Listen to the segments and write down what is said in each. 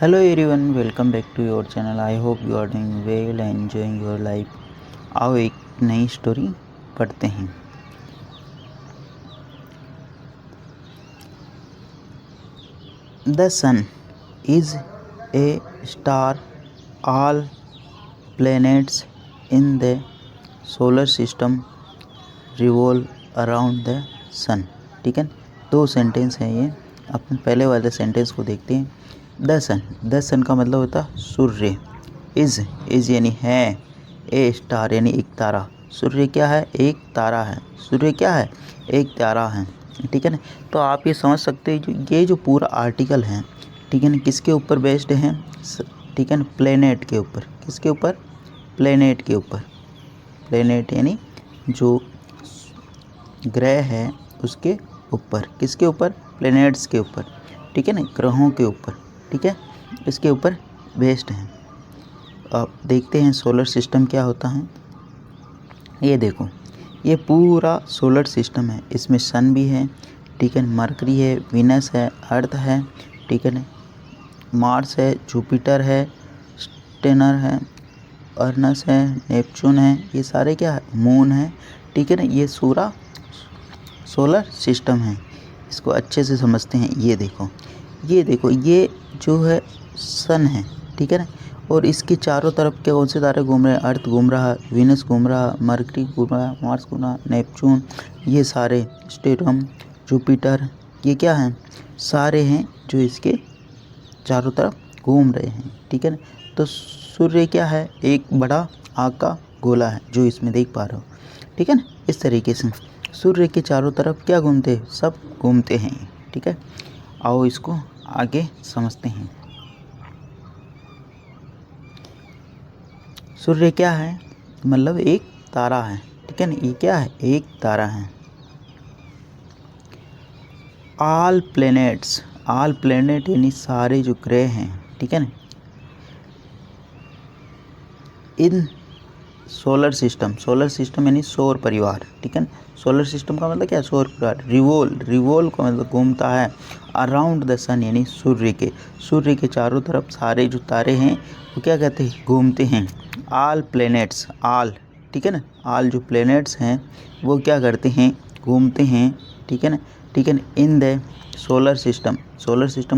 Hello everyone, welcome back to your channel. I hope you are doing well and enjoying your life. आओ एक नई story पढ़ते हैं। The sun is a star. All planets in the solar system revolve around the sun. ठीक है, दो sentence हैं ये। अपन पहले वाले सेंटेंस को देखते हैं। द सन का मतलब होता है सूर्य। इज यानी है, ए स्टार यानी एक तारा। सूर्य क्या है? एक तारा है। सूर्य क्या है? एक तारा है। ठीक है ना। तो आप ये समझ सकते हैं ये जो पूरा आर्टिकल है, ठीक है ना, किसके ऊपर बेस्ड है? ठीक है ना, प्लेनेट के ऊपर। किसके ऊपर? प्लेनेट के ऊपर। प्लेनेट यानी जो ग्रह है उसके ऊपर। किसके ऊपर? प्लेनेट्स के ऊपर। ठीक है ना, ग्रहों के ऊपर। ठीक है, इसके ऊपर बेस्ड है। अब देखते हैं सोलर सिस्टम क्या होता है। ये देखो, ये पूरा सोलर सिस्टम है। इसमें सन भी है, ठीक है, मरकरी है, वीनस है, अर्थ है, ठीक है ना, मार्स है, जुपिटर है, स्टेनर है, अर्नस है, नेपच्यून है। ये सारे क्या है? मून है। ठीक है ना, ये पूरा सोलर सिस्टम है। इसको अच्छे से समझते हैं। ये देखो, ये जो है सन है, ठीक है ना, और इसके चारों तरफ के कौन से तारे घूम रहे हैं? अर्थ घूम रहा, वीनस घूम रहा, मरकरी घूम रहा, मार्स घूम रहा, नेपच्यून, ये सारे, स्टेरम, जुपिटर, ये क्या हैं? सारे हैं जो इसके चारों तरफ घूम रहे हैं। ठीक है ना। तो सूर्य क्या है? एक बड़ा आग का गोला है जो इसमें देख पा रहे हो। ठीक है ना। इस तरीके से सूर्य के चारों तरफ क्या घूमते? सब घूमते हैं। ठीक है, आओ इसको आगे समझते हैं। सूर्य क्या है? मतलब एक तारा है। ठीक है ना, ये क्या है? एक तारा है। ऑल प्लेनेट यानी सारे जो ग्रह हैं, ठीक है ना, इन सोलर सिस्टम यानी सौर परिवार। ठीक है ना, सोलर सिस्टम का मतलब क्या है? सौर परिवार। रिवोल्व का मतलब घूमता है अराउंड द सन यानी सूर्य के चारों तरफ सारे जो तारे हैं वो क्या कहते हैं? घूमते हैं। ऑल प्लैनेट्स, ठीक है ना, ऑल जो प्लैनेट्स हैं वो क्या करते हैं? घूमते हैं। ठीक है ना, इन द सोलर सिस्टम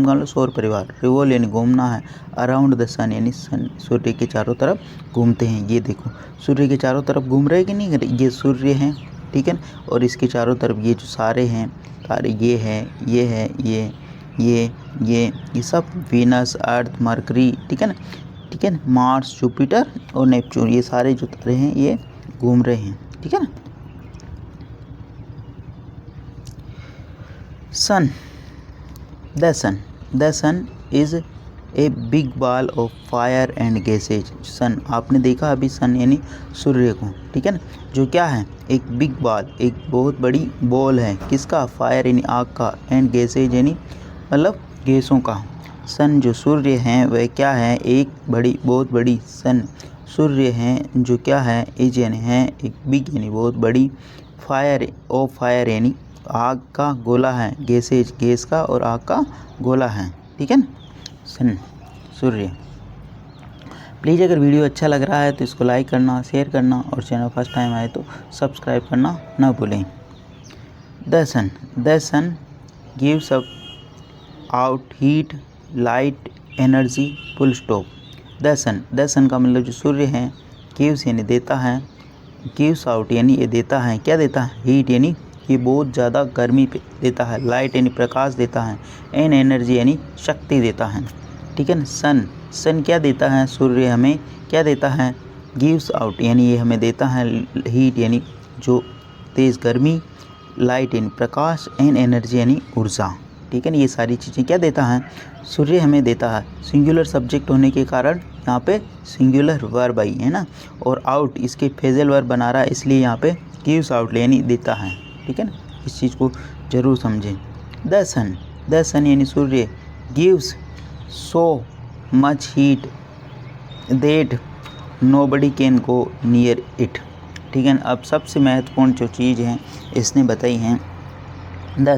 का मतलब सौर परिवार। रिवोल्व यानी घूमना है, अराउंड द सन यानी सूर्य के चारों तरफ घूमते हैं। ये देखो, सूर्य के चारों तरफ घूम रहे कि नहीं? ये सूर्य हैं, ठीक है ना, और इसके चारों तरफ ये जो सारे हैं तारे, ये है, ये सब वीनस, अर्थ, मरकरी, ठीक है ना, मार्स, जुपिटर और नेपच्यून, ये सारे जो तारे हैं ये घूम रहे हैं। ठीक है ना। The sun is a big ball of fire and gases. Sun, आपने देखा अभी सन यानी सूर्य को, ठीक है ना, जो क्या है? एक बिग बॉल, एक बहुत बड़ी बॉल है। किसका? फायर यानी आग का, एंड गैसेज यानी मतलब गैसों का। सन जो सूर्य हैं वह क्या है? एक बहुत बड़ी सन सूर्य हैं जो क्या है? इज यानी है, एक बिग यानी बहुत बड़ी, फायर यानी आग का गोला है, गैस का और आग का गोला है। ठीक है ना, सन, सूर्य। प्लीज़ अगर वीडियो अच्छा लग रहा है तो इसको लाइक करना, शेयर करना और चैनल फर्स्ट टाइम आए तो सब्सक्राइब करना ना भूलें। The sun gives up out heat, light, energy, full stop. The sun का मतलब जो सूर्य है, गिव्स यानी देता है, गिव्स आउट यानी ये देता है, क्या देता है? हीट यानी ये बहुत ज़्यादा गर्मी पे देता है, लाइट यानी प्रकाश देता है, एन एनर्जी यानी शक्ति देता है। ठीक है ना। सन क्या देता है? सूर्य हमें क्या देता है? गिव्स आउट यानी ये हमें देता है हीट यानी जो तेज़ गर्मी, लाइट यानी प्रकाश, एन एनर्जी यानी ऊर्जा। ठीक है ना, ये सारी चीज़ें क्या देता है? सूर्य हमें देता है। सिंगुलर सब्जेक्ट होने के कारण यहाँ पे सिंगुलर वर्ब आई है ना, और आउट इसके फेजल वर्ब बना रहा है, इसलिए यहाँ पे गिव्स आउट यानी देता है। ठीक है ना, इस चीज़ को ज़रूर समझें। द सन यानी सूर्य gives so much heat that nobody can go near it. ठीक है ना। अब सबसे महत्वपूर्ण जो चीज़ है इसने बताई है, द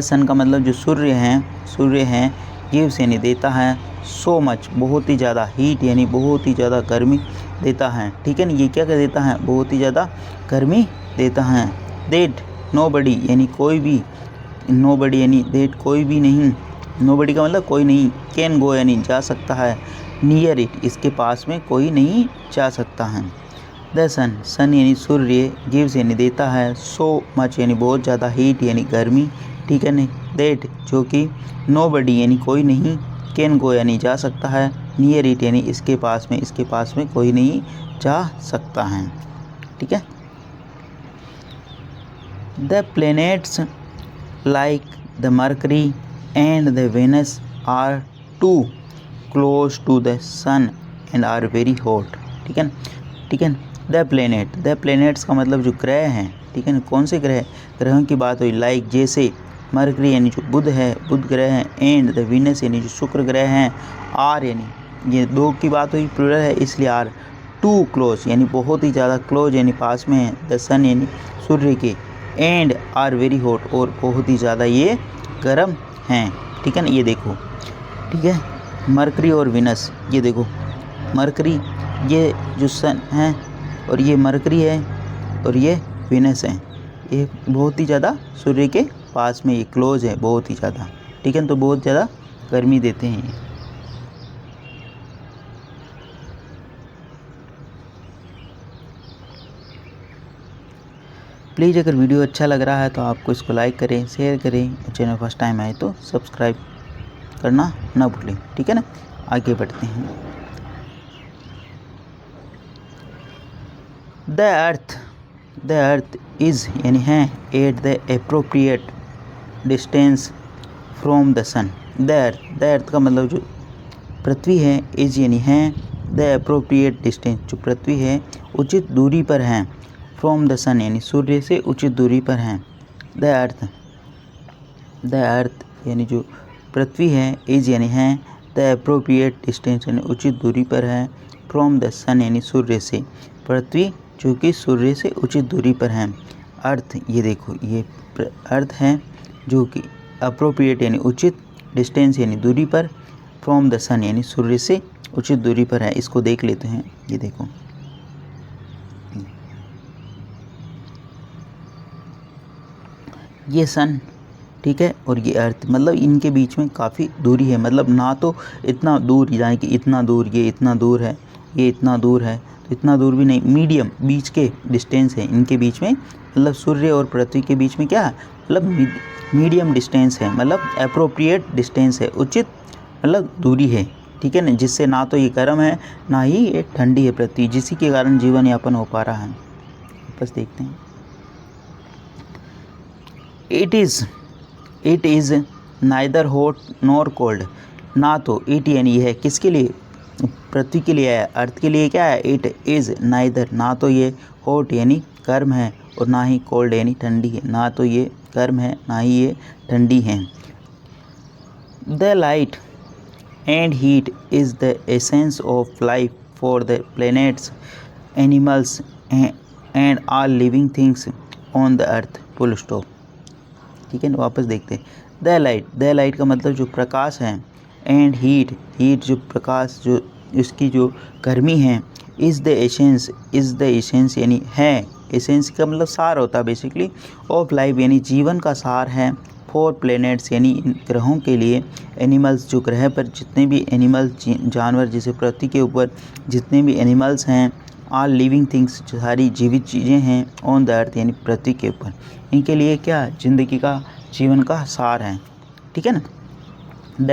सन का मतलब जो सूर्य हैं गिव्स यानी देता है, सो मच बहुत ही ज़्यादा, हीट यानी बहुत ही ज़्यादा गर्मी देता है, ठीक है ना। ये क्या कर देता है, बहुत ही ज़्यादा गर्मी देता है। दैट नोबडी यानी कोई भी, नोबडी यानी दैट कोई भी नहीं, नोबडी का मतलब कोई नहीं, कैन गो यानी जा सकता है, नियर इट इसके पास में कोई नहीं जा सकता है। द सन, सन यानी सूर्य, गिव्स यानी देता है, सो मच यानी बहुत ज़्यादा, हीट यानी गर्मी, ठीक है ना। दैट जो कि, नोबडी यानी कोई नहीं, कैन गो यानी जा सकता है, नियर इट यानी इसके पास में, इसके पास में कोई नहीं जा सकता है, ठीक है। The planets like the Mercury and the Venus are too close to the sun and are very hot, ठीक है, ठीक है। द प्लैनेट, द प्लैनेट्स का मतलब जो ग्रह हैं, ठीक है ना। कौन से ग्रह, ग्रहों की बात हुई, लाइक जैसे मरकरी यानी जो बुध है, बुध ग्रह है, एंड द वीनस यानी जो शुक्र ग्रह हैं, आर यानी ये दो की बात हुई, प्लूरल है इसलिए आर, टू क्लोज यानी बहुत ही ज़्यादा, क्लोज यानी पास में है, द सन यानी सूर्य के, एंड आर वेरी हॉट और बहुत ही ज़्यादा ये गर्म हैं, ठीक है ना। ये देखो, ठीक है, मरकरी और वीनस, ये देखो मरकरी ये जो सन है और ये मरकरी है और ये वीनस है, ये बहुत ही ज़्यादा सूर्य के पास में, ये क्लोज है बहुत ही ज़्यादा, ठीक है। तो बहुत ज़्यादा गर्मी देते हैं ये। प्लीज़ अगर वीडियो अच्छा लग रहा है तो आपको इसको लाइक करें, शेयर करें, और चैनल फर्स्ट टाइम आए तो सब्सक्राइब करना ना भूलें, ठीक है ना। आगे बढ़ते हैं। द अर्थ इज़ यानी है, at the appropriate distance from the sun. The Earth का मतलब जो पृथ्वी है, इज़ यानी है, द एप्रोप्रिएट डिस्टेंस जो पृथ्वी है उचित दूरी पर है, फ्रॉम द सन यानी सूर्य से उचित दूरी पर है। द अर्थ यानी जो पृथ्वी है, इज़ यानी है, द एप्रोप्रिएट डिस्टेंस यानी उचित दूरी पर है, फ्रॉम द सन यानी सूर्य से, पृथ्वी जो कि सूर्य से उचित दूरी पर है। अर्थ, ये देखो ये अर्थ है जो कि अप्रोप्रिएट यानी उचित, डिस्टेंस यानी दूरी पर, फ्रॉम द सन यानी सूर्य से उचित दूरी पर है। इसको देख लेते हैं, ये देखो ये सन, ठीक है, और ये अर्थ, मतलब इनके बीच में काफ़ी दूरी है, मतलब ना तो इतना दूर यानी कि इतना दूर, ये इतना दूर है, ये इतना दूर है, तो इतना दूर भी नहीं, मीडियम बीच के डिस्टेंस है इनके बीच में, मतलब सूर्य और पृथ्वी के बीच में क्या है, मतलब मीडियम डिस्टेंस है, मतलब अप्रोप्रिएट डिस्टेंस है, उचित मतलब दूरी है, ठीक है ना, जिससे ना तो ये गर्म है ना ही ये ठंडी है पृथ्वी, जिसी के कारण जीवन यापन हो पा रहा है। बस देखते हैं। It is neither hot nor cold, ना तो इट यानी है किसके लिए, पृथ्वी के लिए है, अर्थ के लिए क्या है, इट इज़ नाइदर ना तो ये हॉट यानी गर्म है और ना ही कोल्ड यानी ठंडी है, ना तो ये गर्म है ना ही ये ठंडी है। The light and heat is the essence of life for the planets, animals and all living things on the earth, full stop, ठीक है ना। वापस देखते हैं। द लाइट का मतलब जो प्रकाश है, एंड हीट जो प्रकाश, जो इसकी जो गर्मी है, इज़ द एसेंस यानी है, एसेंस का मतलब सार होता है बेसिकली, ऑफ लाइफ यानी जीवन का सार है, फॉर प्लैनेट्स यानी इन ग्रहों के लिए, एनिमल्स जो ग्रह पर जितने भी एनिमल्स जानवर जैसे पृथ्वी के ऊपर जितने भी एनिमल्स हैं, ऑल लिविंग थिंग्स जो सारी जीवित चीज़ें हैं, ऑन द अर्थ यानी पृथ्वी के ऊपर, इनके लिए क्या ज़िंदगी का, जीवन का सार है, ठीक है ना। द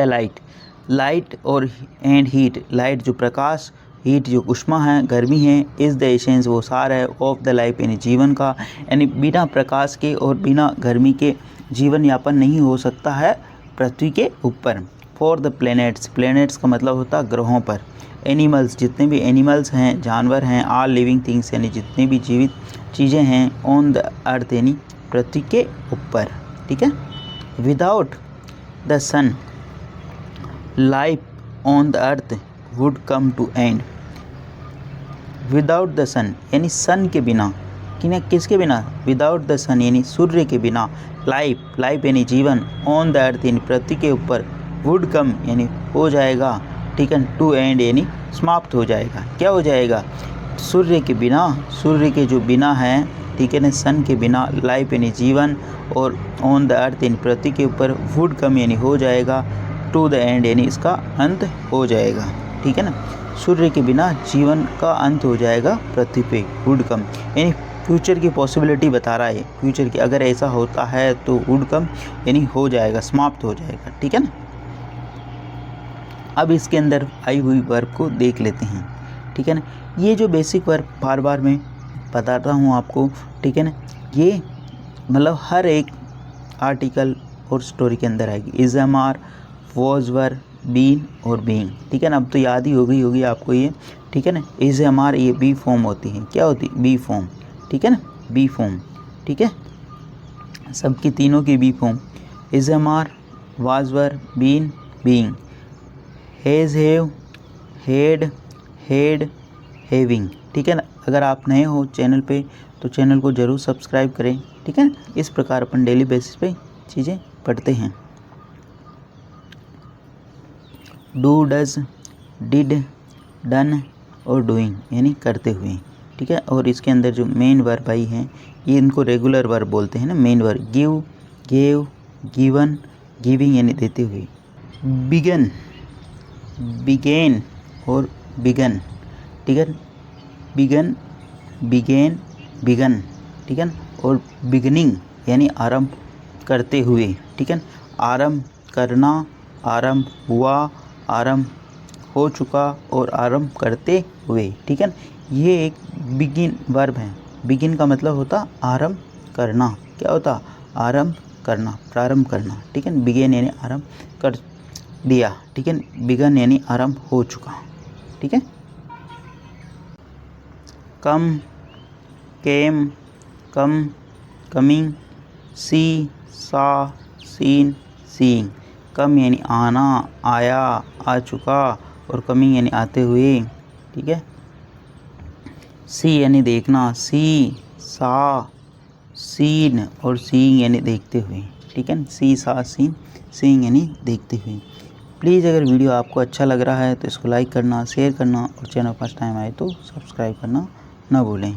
लाइट और एंड हीट, लाइट जो प्रकाश, हीट जो उष्मा है, गर्मी है, इज़ द एसेंस वो सार है, ऑफ द लाइफ यानी जीवन का, यानी बिना प्रकाश के और बिना गर्मी के जीवन यापन नहीं हो सकता है पृथ्वी के ऊपर। फॉर द प्लैनेट्स का मतलब होता है ग्रहों पर, एनिमल्स जितने भी एनिमल्स हैं, जानवर हैं, ऑल लिविंग थिंग्स यानी जितनी भी जीवित चीज़ें हैं, ऑन द अर्थ यानी पृथ्वी के ऊपर, ठीक है। Without the sun life on the earth would come to end. Without the sun यानी सन के बिना, किसके बिना, विदाउट द सन यानी सूर्य के बिना, लाइफ यानी जीवन, ऑन द अर्थ यानी पृथ्वी के ऊपर, वुड कम यानी हो जाएगा, ठीक है, टू एंड यानी समाप्त हो जाएगा। क्या हो जाएगा? सूर्य के बिना, सूर्य के जो बिना है, ठीक है ना, सन के बिना लाइफ यानी जीवन, और ऑन द अर्थ यानी पृथ्वी के ऊपर वुड कम यानी हो जाएगा, टू द एंड यानी इसका अंत हो जाएगा, ठीक है ना। सूर्य के बिना जीवन का अंत हो जाएगा पृथ्वी पे, वुड कम यानी फ्यूचर की पॉसिबिलिटी बता रहा है, फ्यूचर की अगर ऐसा होता है तो वुड कम यानी हो जाएगा, समाप्त हो जाएगा, ठीक है ना। अब इसके अंदर आई हुई वर्ब को देख लेते हैं, ठीक है ना। ये जो बेसिक वर्ब बार बार मैं बताता हूँ आपको, ठीक है ना, ये मतलब हर एक आर्टिकल और स्टोरी के अंदर आएगी। Is am are, was were, been और बीइंग, ठीक है ना। अब तो याद ही हो गई होगी आपको ये, ठीक है ना। इज एम आर ये बी फॉर्म होती है, क्या होती है? बी फॉर्म, ठीक है ना, बी फॉर्म, ठीक है, सबकी तीनों की be form. Is am are, was were, been, being. Has, have, had, had, having, ठीक है ना। अगर आप नए हो चैनल पे तो चैनल को ज़रूर सब्सक्राइब करें, ठीक है ना। इस प्रकार अपन डेली बेसिस पे चीज़ें पढ़ते हैं। डू, डज, डिड, डन और डूइंग यानी करते हुए, ठीक है। और इसके अंदर जो मेन वर्ब आई हैं, ये इनको रेगुलर वर्ब बोलते हैं ना, main verb. Give, gave, given, giving यानी देते हुए। बिगन, बिगेन और बिगन, ठीक है। बिगन, बिगेन, बिगन, ठीक है। और बिगनिंग यानी आरंभ करते हुए, ठीक है। आरंभ करना, आरंभ हुआ, आरंभ हो चुका और आरंभ करते हुए, ठीक है। ये एक बिगिन वर्ब है। बिगिन का मतलब होता आरंभ करना। क्या होता? आरंभ करना, प्रारंभ करना, ठीक है। बिगेन यानी आरंभ कर दिया, ठीक है। बिगन यानी आरंभ हो चुका, ठीक है। कम, केम, कम, कमिंग, सी, सा, सीन, सीइंग। कम यानी आना, आया, आ चुका, और कमिंग यानी आते हुए, ठीक है। सी यानी देखना, सी, सा, सीन और सीइंग यानी देखते हुए, ठीक है। सी, सा, सीन, सीइंग यानी देखते हुए। प्लीज़ अगर वीडियो आपको अच्छा लग रहा है तो इसको लाइक करना, शेयर करना और चैनल फर्स्ट टाइम आए तो सब्सक्राइब करना ना भूलें।